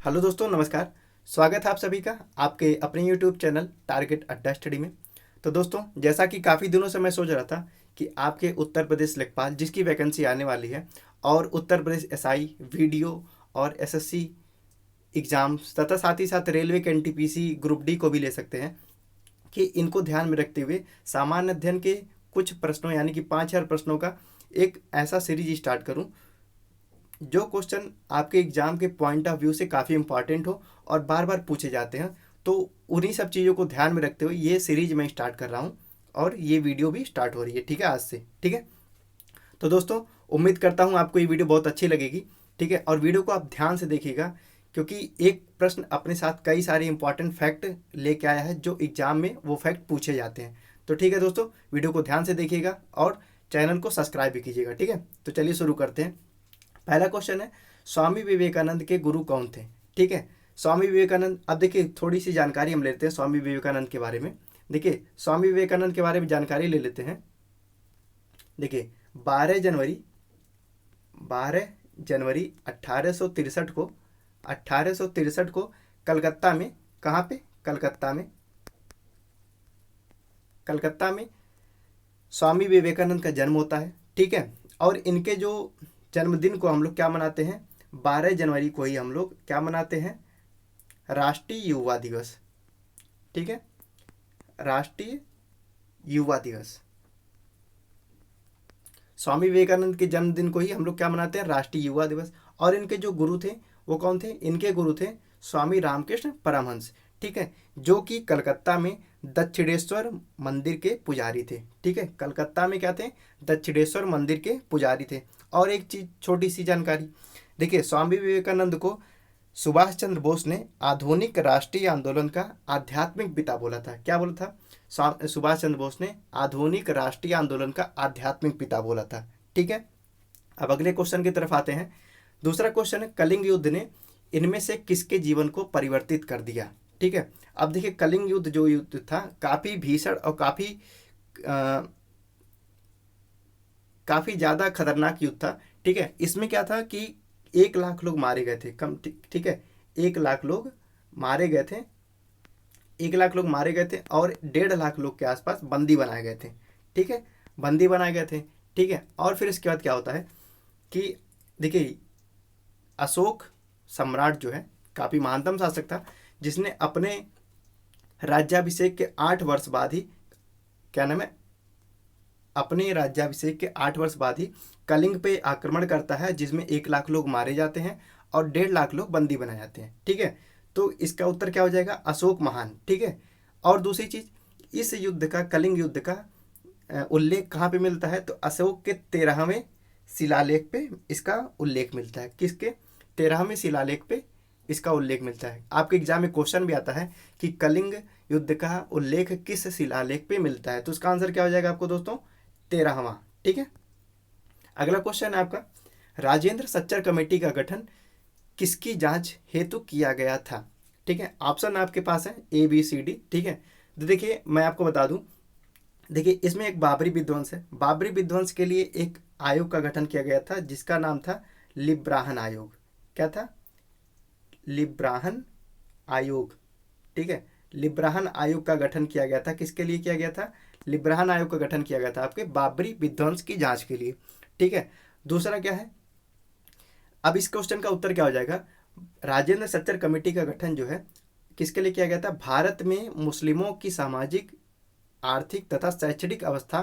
Hello दोस्तों, नमस्कार। स्वागत है आप सभी का आपके अपने यूट्यूब चैनल टारगेट अड्डा स्टडी में। तो दोस्तों, जैसा कि काफ़ी दिनों से मैं सोच रहा था कि आपके उत्तर प्रदेश लेखपाल जिसकी वैकेंसी आने वाली है और उत्तर प्रदेश एसआई वीडियो और एसएससी एग्ज़ाम्स तथा साथ ही साथ रेलवे के एनटीपीसी ग्रुप डी को भी ले सकते हैं कि इनको ध्यान में रखते हुए सामान्य अध्ययन के कुछ प्रश्नों यानी कि 5,000 प्रश्नों का एक ऐसा सीरीज स्टार्ट करूं जो क्वेश्चन आपके एग्जाम के पॉइंट ऑफ व्यू से काफ़ी इंपॉर्टेंट हो और बार बार पूछे जाते हैं। तो उन्हीं सब चीज़ों को ध्यान में रखते हुए ये सीरीज मैं स्टार्ट कर रहा हूँ और ये वीडियो भी स्टार्ट हो रही है, ठीक है, आज से। ठीक है, तो दोस्तों, उम्मीद करता हूँ आपको ये वीडियो बहुत अच्छी लगेगी। ठीक है, और वीडियो को आप ध्यान से देखिएगा क्योंकि एक प्रश्न अपने साथ कई सारे इंपॉर्टेंट फैक्ट लेके आया है जो एग्जाम में वो फैक्ट पूछे जाते हैं। तो ठीक है दोस्तों, वीडियो को ध्यान से देखिएगा और चैनल को सब्सक्राइब भी कीजिएगा। ठीक है, तो चलिए शुरू करते हैं। पहला क्वेश्चन है, स्वामी विवेकानंद के गुरु कौन थे? ठीक है, स्वामी विवेकानंद, अब देखिए थोड़ी सी जानकारी हम लेते हैं स्वामी विवेकानंद के बारे में। देखिए, स्वामी विवेकानंद के बारे में जानकारी ले लेते हैं। देखिए, 12 जनवरी 1863 को कलकत्ता में, कहाँ पे? कलकत्ता में स्वामी विवेकानंद का जन्म होता है। ठीक है, और इनके जो जन्मदिन को हम लोग क्या मनाते हैं? 12 जनवरी को ही हम लोग क्या मनाते हैं? राष्ट्रीय युवा दिवस। ठीक है, राष्ट्रीय युवा दिवस। स्वामी विवेकानंद के जन्मदिन को ही हम लोग क्या मनाते हैं? राष्ट्रीय युवा दिवस। और इनके जो गुरु थे वो कौन थे? इनके गुरु थे स्वामी रामकृष्ण परमहंस। ठीक है, जो कि कलकत्ता में दक्षिणेश्वर मंदिर के पुजारी थे। ठीक है, कलकत्ता में क्या थे? दक्षिणेश्वर मंदिर के पुजारी थे। और एक चीज, छोटी सी जानकारी, देखिए स्वामी विवेकानंद को सुभाष चंद्र बोस ने आधुनिक राष्ट्रीय आंदोलन का आध्यात्मिक पिता बोला था। क्या बोला था? सुभाष चंद्र बोस ने आधुनिक राष्ट्रीय आंदोलन का आध्यात्मिक पिता बोला था। ठीक है, अब अगले क्वेश्चन की तरफ आते हैं। दूसरा क्वेश्चन है, कलिंग युद्ध ने इनमें से किसके जीवन को परिवर्तित कर दिया? ठीक है, अब देखिए कलिंग युद्ध जो युद्ध था काफी भीषण और काफी ज्यादा खतरनाक युद्ध था। ठीक है, इसमें क्या था कि 1 लाख लोग मारे गए थे। कम, ठीक है, 1 लाख लोग मारे गए थे। 1 लाख लोग मारे गए थे और 1.5 लाख लोग के आसपास बंदी बनाए गए थे। ठीक है, बंदी बनाए गए थे। ठीक है, और फिर इसके बाद क्या होता है कि देखिए अशोक सम्राट जो है काफी महानतम शासक था जिसने अपने राज्याभिषेक के 8 वर्ष बाद ही, क्या नाम है, अपने राज्याभिषेक के 8 वर्ष बाद ही कलिंग पे आक्रमण करता है जिसमें 1 लाख लोग मारे जाते हैं और 1.5 लाख लोग बंदी बनाए जाते हैं। ठीक है, तो इसका उत्तर क्या हो जाएगा? अशोक महान। ठीक है, और दूसरी चीज, इस युद्ध का, कलिंग युद्ध का उल्लेख कहाँ पे मिलता है? तो अशोक के 13वें शिलालेख पे इसका उल्लेख मिलता है। किसके? 13वें शिलालेख पे इसका उल्लेख मिलता है। आपके एग्जाम में क्वेश्चन भी आता है कि कलिंग युद्ध का उल्लेख किस शिलालेख पे मिलता है, तो उसका आंसर क्या हो जाएगा आपको दोस्तों? 13वां। ठीक है, अगला क्वेश्चन है आपका, राजेंद्र सच्चर कमेटी का गठन किसकी जांच हेतु किया गया था? ठीक है, ऑप्शन आपके पास है ए बी सी डी। ठीक है, तो देखिए मैं आपको बता दूं, देखिए इसमें एक बाबरी विध्वंस है। बाबरी विध्वंस के लिए एक आयोग का गठन किया गया था जिसका नाम था लिब्राहन आयोग। क्या था? लिब्राहन आयोग। ठीक है, लिब्राहन आयोग का गठन किया गया था। किसके लिए किया गया था? लिब्राहन आयोग का गठन किया गया था आपके बाबरी विध्वंस की जांच के लिए। ठीक है, दूसरा क्या है, अब इस क्वेश्चन का उत्तर क्या हो जाएगा? राजेंद्र सच्चर कमेटी का गठन जो है किसके लिए किया गया था? भारत में मुस्लिमों की सामाजिक, आर्थिक तथा शैक्षणिक अवस्था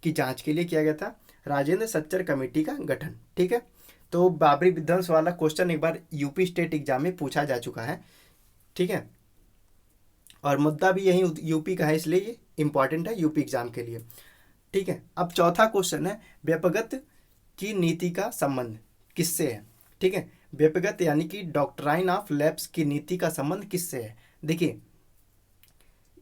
की जांच के लिए किया गया था राजेंद्र सच्चर कमेटी का गठन। ठीक है, तो बाबरी विध्वंस वाला क्वेश्चन एक बार यूपी स्टेट एग्जाम में पूछा जा चुका है। ठीक है, और मुद्दा भी यही यूपी का है इसलिए ये इंपॉर्टेंट है यूपी एग्जाम के लिए। ठीक है, अब चौथा क्वेश्चन है, व्यपगत की नीति का संबंध किससे है? ठीक है, व्यपगत यानी कि डॉक्ट्राइन ऑफ लैप्स की नीति का संबंध किससे है? देखिए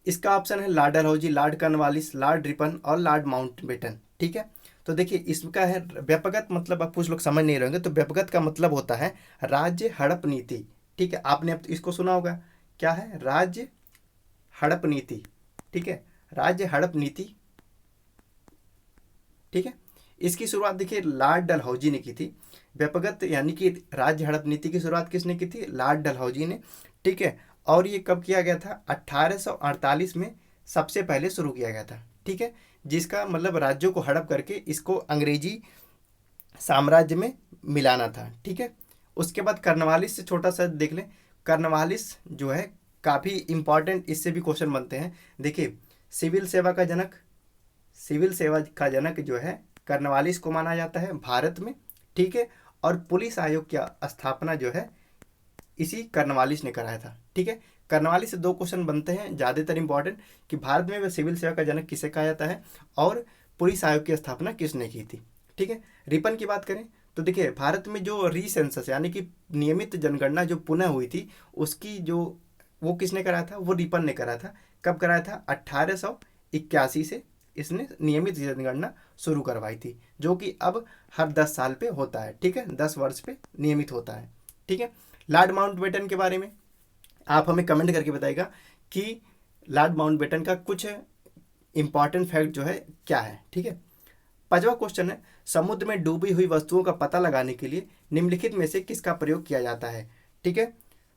इसका ऑप्शन है Lord Dalhousie, Lord Cornwallis, Lord Ripon और लॉर्ड माउंटबेटन। ठीक है, तो देखिए इसका है व्यपगत, मतलब अब कुछ लोग समझ नहीं रहेंगे, तो व्यपगत का मतलब होता है राज्य हड़प नीति। ठीक है, आपने अब इसको सुना होगा, क्या है? राज्य हड़प नीति। ठीक है, राज्य हड़प नीति। ठीक है, इसकी शुरुआत देखिए लॉर्ड डलहौजी ने की थी। व्यक्तिगत यानी कि राज्य हड़प नीति की शुरुआत किसने की थी? लॉर्ड डलहौजी ने, ठीक है। और ये कब किया गया था? 1848 में सबसे पहले शुरू किया गया था, ठीक है। जिसका मतलब राज्यों को हड़प करके इसको अंग्रेजी साम्राज्य में मिलाना था, ठीक है। उसके बाद कर्नवालिस से छोटा सा देख लें। कर्नवालिस जो है काफ़ी इंपॉर्टेंट, इससे भी क्वेश्चन बनते हैं। देखिए सिविल सेवा का जनक, सिविल सेवा का जनक जो है कर्नवालिस को माना जाता है भारत में, ठीक है। और पुलिस आयोग की स्थापना जो है इसी कर्नवालिस ने कराया था, ठीक है। कर्नवालिस से दो क्वेश्चन बनते हैं ज़्यादातर इंपॉर्टेंट, कि भारत में वह सिविल सेवा का जनक किसे कहा जाता है और पुलिस आयोग की स्थापना किसने की थी, ठीक है। रिपन की बात करें तो देखिए भारत में जो रीसेंसस यानी कि नियमित जनगणना जो पुनः हुई थी, उसकी जो वो किसने कराया था? वो रिपन ने कराया था। कब कराया था? 1881 से इसने नियमित जनगणना शुरू करवाई थी, जो कि अब हर 10 साल पे होता है, ठीक है। 10 वर्ष पे नियमित होता है, ठीक है। लॉर्ड माउंटबेटन के बारे में आप हमें कमेंट करके बताइएगा कि लॉर्ड माउंटबेटन का कुछ इंपॉर्टेंट फैक्ट जो है क्या है, ठीक है। पांचवा क्वेश्चन है, समुद्र में डूबी हुई वस्तुओं का पता लगाने के लिए निम्नलिखित में से किसका प्रयोग किया जाता है, ठीक है।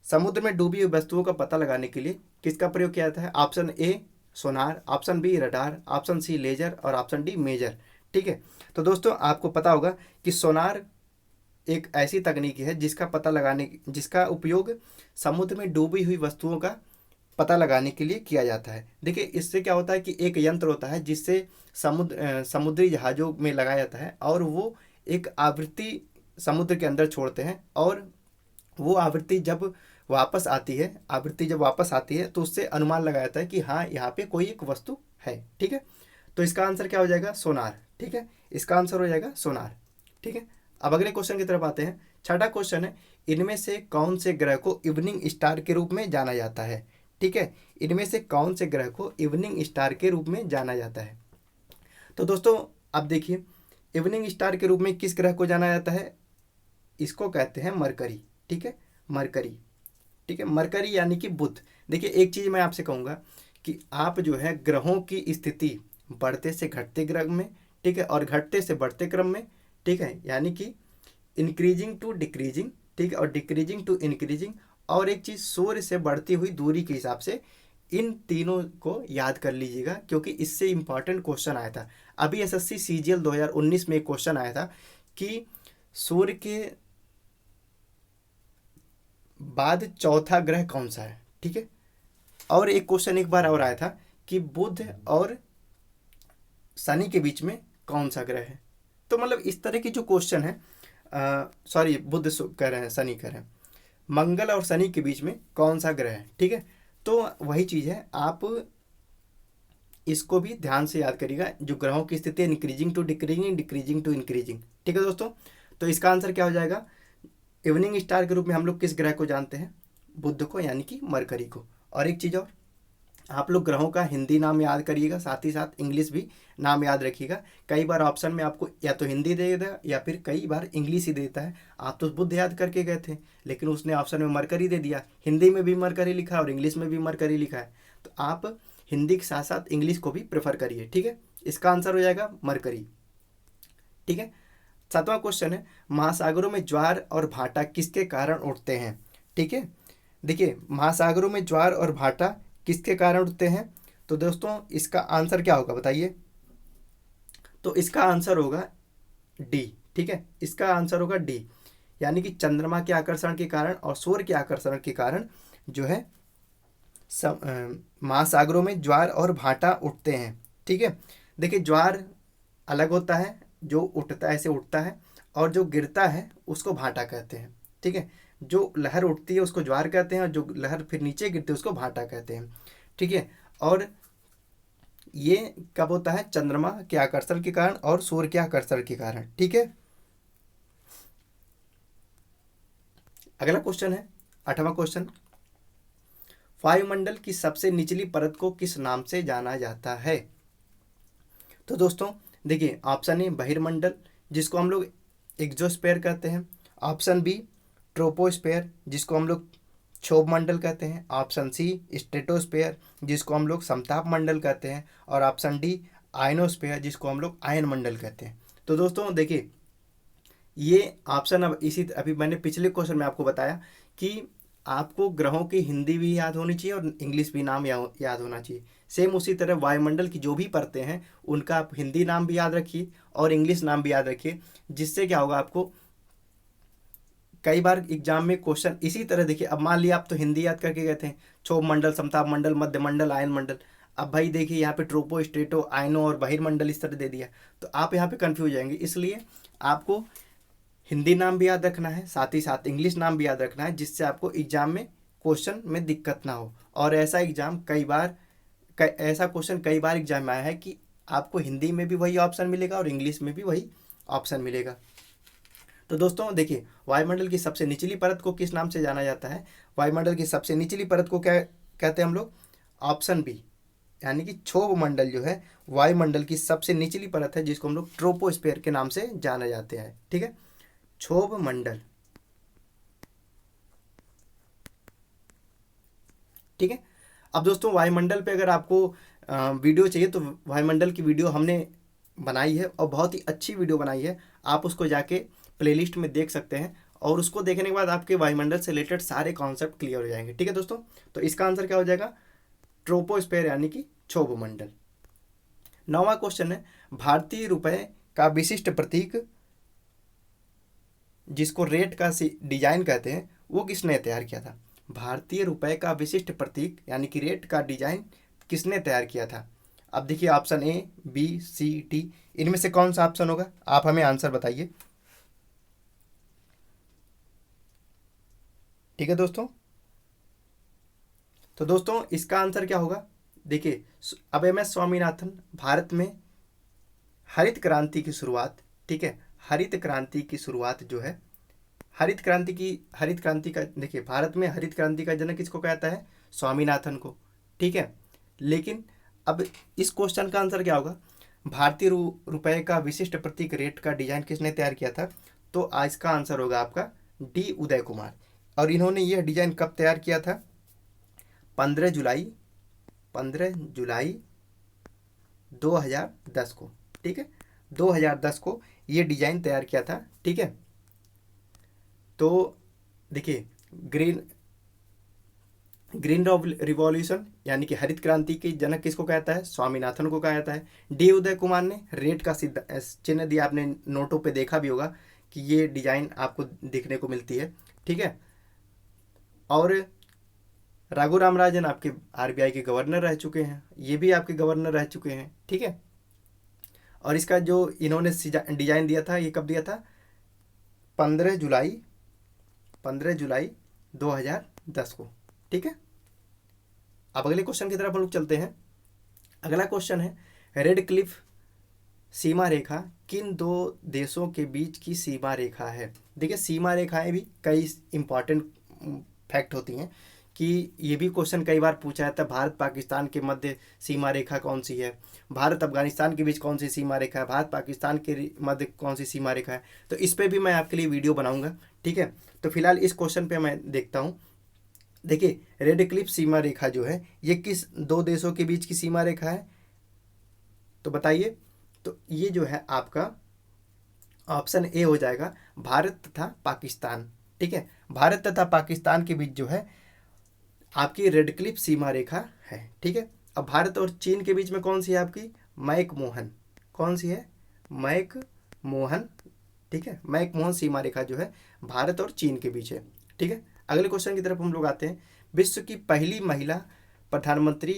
समुद्र में डूबी हुई वस्तुओं का पता लगाने के लिए किसका प्रयोग किया जाता है? Option A sonar, option B radar, option C laser और ऑप्शन डी मेजर, ठीक है। तो दोस्तों आपको पता होगा कि सोनार एक ऐसी तकनीक है जिसका उपयोग समुद्र में डूबी हुई वस्तुओं का पता लगाने के लिए किया जाता है। देखिए इससे क्या होता है कि एक यंत्र होता है जिससे समुद्री जहाज़ों में लगाया जाता है और वो एक आवृत्ति समुद्र के अंदर छोड़ते हैं, और वो आवृत्ति जब वापस आती है तो उससे अनुमान लगाया जाता है कि हाँ यहाँ पे कोई एक वस्तु है, ठीक है। तो इसका आंसर क्या हो जाएगा? सोनार, ठीक है। इसका आंसर हो जाएगा सोनार, ठीक है। अब अगले क्वेश्चन की तरफ आते हैं। छठा क्वेश्चन है, इनमें से कौन से ग्रह को इवनिंग स्टार के रूप में जाना जाता है, ठीक है। इनमें से कौन से ग्रह को इवनिंग स्टार के रूप में जाना जाता है? तो दोस्तों अब देखिए इवनिंग स्टार के रूप में किस ग्रह को जाना जाता है? इसको कहते हैं मरकरी, ठीक है। मरकरी, ठीक है। मरकरी यानी कि बुध। देखिए एक चीज़ मैं आपसे कहूँगा कि आप जो है ग्रहों की स्थिति बढ़ते से घटते क्रम में, ठीक है, और घटते से बढ़ते क्रम में, ठीक है, यानी कि इंक्रीजिंग टू डिक्रीजिंग, ठीक है, और डिक्रीजिंग टू इंक्रीजिंग, और एक चीज़ सूर्य से बढ़ती हुई दूरी के हिसाब से, इन तीनों को याद कर लीजिएगा क्योंकि इससे इंपॉर्टेंट क्वेश्चन आया था। अभी एसएससी सीजीएल 2019 में एक क्वेश्चन आया था कि सूर्य के बाद चौथा ग्रह कौन सा है, ठीक है। और एक क्वेश्चन एक बार और आया था कि बुध और शनि के बीच में कौन सा ग्रह है। तो मतलब इस तरह की जो क्वेश्चन है, सॉरी बुध कह रहे हैं, शनि कह रहे हैं, मंगल और शनि के बीच में कौन सा ग्रह है, ठीक है। तो वही चीज़ है, आप इसको भी ध्यान से याद करिएगा, जो ग्रहों की स्थिति है increasing to decreasing, decreasing to increasing, ठीक है दोस्तों। तो इसका आंसर क्या हो जाएगा? इवनिंग स्टार के रूप में हम लोग किस ग्रह को जानते हैं? बुध को, यानी कि मरकरी को। और एक चीज़ और, आप लोग ग्रहों का हिंदी नाम याद करिएगा, साथ ही साथ इंग्लिश भी नाम याद रखिएगा। कई बार ऑप्शन में आपको या तो हिंदी दे देगा या फिर कई बार इंग्लिश ही देता है। आप तो बुध याद करके गए थे, लेकिन उसने ऑप्शन में मरकरी दे दिया। हिंदी में भी मरकरी लिखा है और इंग्लिश में भी मरकरी लिखा है, तो आप हिंदी के साथ साथ इंग्लिश को भी प्रेफर करिए, ठीक है। इसका आंसर हो जाएगा मरकरी, ठीक है। सातवां क्वेश्चन है, महासागरों में ज्वार और भाटा किसके कारण उठते हैं, ठीक है। देखिए महासागरों में ज्वार और भाटा किसके कारण उठते हैं? तो दोस्तों इसका आंसर क्या होगा बताइए? तो इसका आंसर होगा डी, ठीक है। इसका आंसर होगा डी, यानी कि चंद्रमा के आकर्षण के कारण और सूर्य के आकर्षण के कारण जो है महासागरों में ज्वार और भाटा उठते हैं, ठीक है। देखिए ज्वार अलग होता है, जो उठता है ऐसे उठता है, और जो गिरता है उसको भाटा कहते हैं, ठीक है। जो लहर उठती है उसको ज्वार कहते हैं और जो लहर फिर नीचे गिरती है उसको भाटा कहते हैं, ठीक है। और ये कब होता है? चंद्रमा के आकर्षण के कारण और सूर्य के आकर्षण के कारण, ठीक है। अगला क्वेश्चन है 8वां क्वेश्चन, वायुमंडल की सबसे निचली परत को किस नाम से जाना जाता है? तो दोस्तों देखिए ऑप्शन ए बहिर्मंडल, जिसको हम लोग एग्जोस्फीयर कहते हैं। ऑप्शन बी ट्रोपोस्फीयर, जिसको हम लोग क्षोभ मंडल कहते हैं। ऑप्शन सी स्ट्रेटोस्फीयर, जिसको हम लोग समताप मंडल कहते हैं। और ऑप्शन डी आयनोस्फीयर, जिसको हम लोग आयन मंडल कहते हैं। तो दोस्तों देखिए, ये ऑप्शन अब इसी अभी मैंने पिछले क्वेश्चन में आपको बताया कि आपको ग्रहों की हिंदी भी याद होनी चाहिए और इंग्लिश भी नाम याद होना चाहिए। सेम उसी तरह वायुमंडल की जो भी परतें हैं उनका आप हिंदी नाम भी याद रखिए और इंग्लिश नाम भी याद रखिए, जिससे क्या होगा आपको कई बार एग्जाम में क्वेश्चन इसी तरह देखिए। अब मान लिया आप तो हिंदी याद करके गए थे, क्षोभ मंडल, समताप मंडल, मध्य मंडल, आयन मंडल। अब भाई देखिए यहाँ पे ट्रोपो, स्ट्रेटो, आयनो और बहिर्मंडल इस तरह दे दिया, तो आप यहाँ पे कंफ्यूज हो जाएंगे। इसलिए आपको हिंदी नाम भी याद रखना है, साथ ही साथ इंग्लिश नाम भी याद रखना है, जिससे आपको एग्जाम में क्वेश्चन में दिक्कत ना हो। और ऐसा एग्जाम ऐसा क्वेश्चन कई बार एग्जाम में आया है कि आपको हिंदी में भी वही ऑप्शन मिलेगा और इंग्लिश में भी वही ऑप्शन मिलेगा। तो दोस्तों देखिए, वायुमंडल की सबसे निचली परत को किस नाम से जाना जाता है? वायुमंडल की सबसे निचली परत को क्या कहते हैं हम लोग? ऑप्शन बी, यानी कि क्षोभ मंडल जो है वायुमंडल की सबसे निचली परत है, जिसको हम लोग ट्रोपोस्फेयर के नाम से जाना जाते हैं। ठीक है, क्षोभ मंडल। ठीक है। अब दोस्तों वायुमंडल पे अगर आपको वीडियो चाहिए तो वायुमंडल की वीडियो हमने बनाई है और बहुत ही अच्छी वीडियो बनाई है, आप उसको जाके प्लेलिस्ट में देख सकते हैं और उसको देखने के बाद आपके वायुमंडल से रिलेटेड सारे कॉन्सेप्ट क्लियर हो जाएंगे। ठीक है दोस्तों, तो इसका आंसर क्या हो जाएगा? ट्रोपोस्फेयर यानी कि क्षोभ मंडल। 9वां क्वेश्चन है, भारतीय रुपए का विशिष्ट प्रतीक जिसको रेट का डिजाइन कहते हैं वो किसने तैयार किया था? भारतीय रुपए का विशिष्ट प्रतीक यानी कि रेट का डिजाइन किसने तैयार किया था? अब देखिए option A, B, C, D, इनमें से कौन सा ऑप्शन होगा? आप हमें आंसर बताइए। ठीक है दोस्तों, तो दोस्तों इसका आंसर क्या होगा? देखिए, अब एम एस स्वामीनाथन भारत में हरित क्रांति की शुरुआत, ठीक है, हरित क्रांति की शुरुआत जो है, हरित क्रांति का देखिए, भारत में हरित क्रांति का जनक किसको कहता है? स्वामीनाथन को। ठीक है, लेकिन अब इस क्वेश्चन का आंसर क्या होगा? भारतीय रुपए का विशिष्ट प्रतीक रेट का डिजाइन किसने तैयार किया था? तो आज का आंसर होगा आपका डी, उदय कुमार। और इन्होंने यह डिजाइन कब तैयार किया था? 15 जुलाई 2010 को। ठीक है, 2010 को ये डिजाइन तैयार किया था। ठीक है, तो देखिए, ग्रीन रिवॉल्यूशन यानी कि हरित क्रांति के जनक किसको कहता है? स्वामीनाथन को कहा जाता है। डी, उदय कुमार ने रेट का चिन्ह दिया, आपने नोटों पे देखा भी होगा कि ये डिजाइन आपको दिखने को मिलती है। ठीक है, और राघुराम राजन आपके आरबीआई के गवर्नर रह चुके हैं, ये भी आपके गवर्नर रह चुके हैं। ठीक है, और इसका जो इन्होंने डिजाइन दिया था, ये कब दिया था? 15 जुलाई 2010 को। ठीक है, अब अगले क्वेश्चन की तरफ हम लोग चलते हैं। अगला क्वेश्चन है, रेड क्लिफ सीमा रेखा किन दो देशों के बीच की सीमा रेखा है? देखिए, सीमा रेखाएं भी कई इंपॉर्टेंट फैक्ट होती हैं कि ये भी क्वेश्चन कई बार पूछा जाता है, भारत पाकिस्तान के मध्य सीमा रेखा कौन सी है? भारत अफगानिस्तान के बीच कौन सी सीमा रेखा है? भारत पाकिस्तान के मध्य कौन सी सीमा रेखा है? तो इस पर भी मैं आपके लिए वीडियो बनाऊंगा। ठीक है, तो फिलहाल इस क्वेश्चन पे मैं देखता हूँ। देखिए, रेड क्लिफ सीमा रेखा जो है ये किस दो देशों के बीच की सीमा रेखा है? तो बताइए। तो ये जो है आपका ऑप्शन ए हो जाएगा, भारत तथा पाकिस्तान। ठीक है, भारत तथा पाकिस्तान के बीच जो है आपकी रेड क्लिफ सीमा रेखा है। ठीक है, अब भारत और चीन के बीच में कौन सी है आपकी? मैक मोहन। कौन सी है? मैक मोहन। ठीक है, मैक मोहन सीमा रेखा जो है भारत और चीन के बीच है। ठीक है, अगले क्वेश्चन की तरफ हम लोग आते हैं। विश्व की पहली महिला प्रधानमंत्री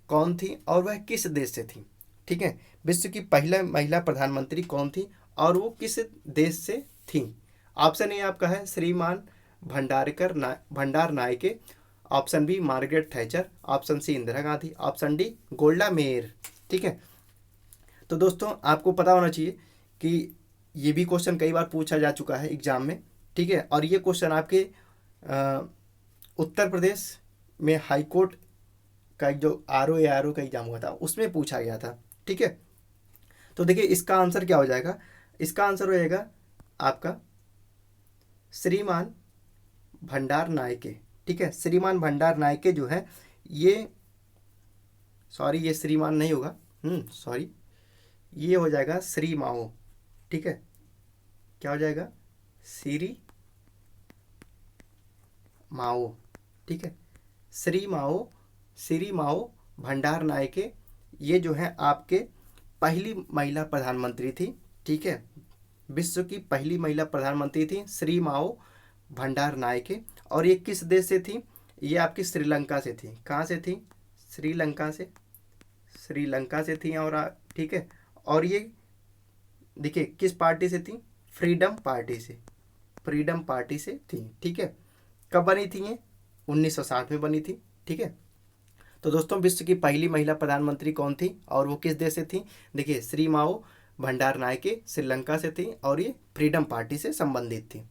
कौन थी और वह किस देश से थी? ठीक है, विश्व की पहला महिला प्रधानमंत्री कौन थी और वो किस देश से थी? ऑप्शन ए आपका है श्रीमान Bandaranaike, option B Margaret Thatcher, option C Indira Gandhi, option D Golda Meir. ठीक है, तो दोस्तों आपको पता होना चाहिए कि ये भी क्वेश्चन कई बार पूछा जा चुका है एग्जाम में। ठीक है, और ये क्वेश्चन आपके उत्तर प्रदेश में हाई कोर्ट का जो RO का एग्जाम हुआ था उसमें पूछा गया था। ठीक है, तो देखिए इसका आंसर क्या हो जाएगा? इसका आंसर हो जाएगा आपका श्रीमान भंडार नायके। ठीक है, श्रीमान भंडार नायके जो है ये, सॉरी ये श्रीमान नहीं होगा, सॉरी, ये हो जाएगा श्री माओ। ठीक है, क्या हो जाएगा, श्री माओ। ठीक है, श्री माओ, श्री माओ भंडार नायके, ये जो है आपके पहली महिला प्रधानमंत्री थी। ठीक है, विश्व की पहली महिला प्रधानमंत्री थी श्री माओ भंडार नायके। और ये किस देश से थी, ये आपकी श्रीलंका से थी। कहाँ से थी, श्रीलंका से, श्रीलंका से थी। और ठीक है, और ये देखिए किस पार्टी से थी, फ्रीडम पार्टी से, फ्रीडम पार्टी से थी। ठीक है, कब बनी थी ये, 1960 में बनी थी। ठीक है, तो दोस्तों विश्व की पहली महिला प्रधानमंत्री कौन थी और वो किस देश से थी, देखिए श्री माओ भंडार नायके श्रीलंका से थी और ये फ्रीडम पार्टी से संबंधित थी।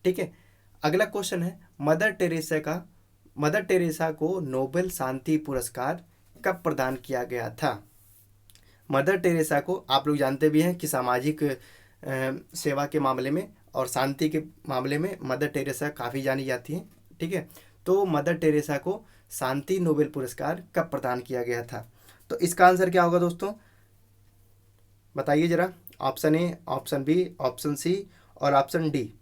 ठीक है, अगला क्वेश्चन है, मदर टेरेसा को नोबेल शांति पुरस्कार कब प्रदान किया गया था। मदर टेरेसा को आप लोग जानते भी हैं कि सामाजिक सेवा के मामले में और शांति के मामले में मदर टेरेसा काफ़ी जानी जाती हैं। ठीक है, तो मदर टेरेसा को शांति नोबेल पुरस्कार कब प्रदान किया गया था। तो इसका आंसर क्या होगा दोस्तों, बताइए जरा, option A, option B, option C और ऑप्शन डी।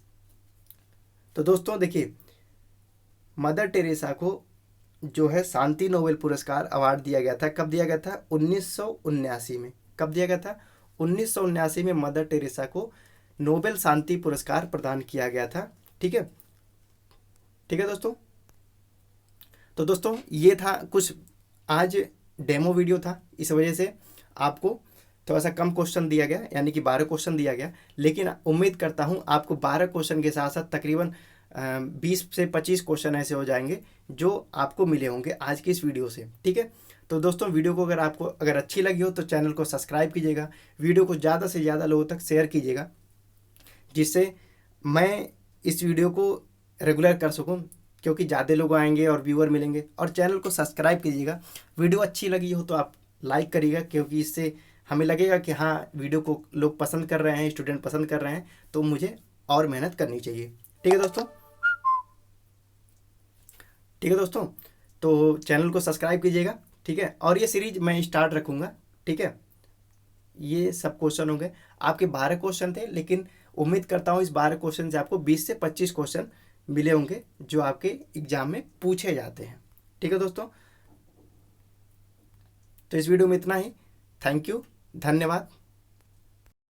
तो दोस्तों देखिए, मदर टेरेसा को जो है शांति नोबेल पुरस्कार अवार्ड दिया गया था, कब दिया गया था, 1979 में। कब दिया गया था, 1979 में मदर टेरेसा को नोबेल शांति पुरस्कार प्रदान किया गया था। ठीक है, ठीक है दोस्तों। तो दोस्तों ये था कुछ, आज डेमो वीडियो था, इस वजह से आपको थोड़ा सा कम क्वेश्चन दिया गया, यानी कि 12 क्वेश्चन दिया गया। लेकिन उम्मीद करता हूँ आपको 12 क्वेश्चन के साथ साथ तकरीबन 20 से 25 क्वेश्चन ऐसे हो जाएंगे जो आपको मिले होंगे आज की इस वीडियो से। ठीक है, तो दोस्तों वीडियो को अगर अच्छी लगी हो तो चैनल को सब्सक्राइब कीजिएगा, वीडियो को ज़्यादा से ज़्यादा लोगों तक शेयर कीजिएगा, जिससे मैं इस वीडियो को रेगुलर कर सकूं, क्योंकि ज़्यादा लोग आएंगे और व्यूअर मिलेंगे। और चैनल को सब्सक्राइब कीजिएगा, वीडियो अच्छी लगी हो तो आप लाइक करिएगा, क्योंकि इससे हमें लगेगा कि हाँ वीडियो को लोग पसंद कर रहे हैं, स्टूडेंट पसंद कर रहे हैं, तो मुझे और मेहनत करनी चाहिए। ठीक है दोस्तों, ठीक है दोस्तों, तो चैनल को सब्सक्राइब कीजिएगा। ठीक है, और ये सीरीज मैं स्टार्ट रखूँगा। ठीक है, ये सब क्वेश्चन हो गए, आपके 12 क्वेश्चन थे, लेकिन उम्मीद करता हूँ इस 12 क्वेश्चन से आपको 20 से 25 क्वेश्चन मिले होंगे जो आपके एग्जाम में पूछे जाते हैं। ठीक है दोस्तों, तो इस वीडियो में इतना ही। थैंक यू, धन्यवाद।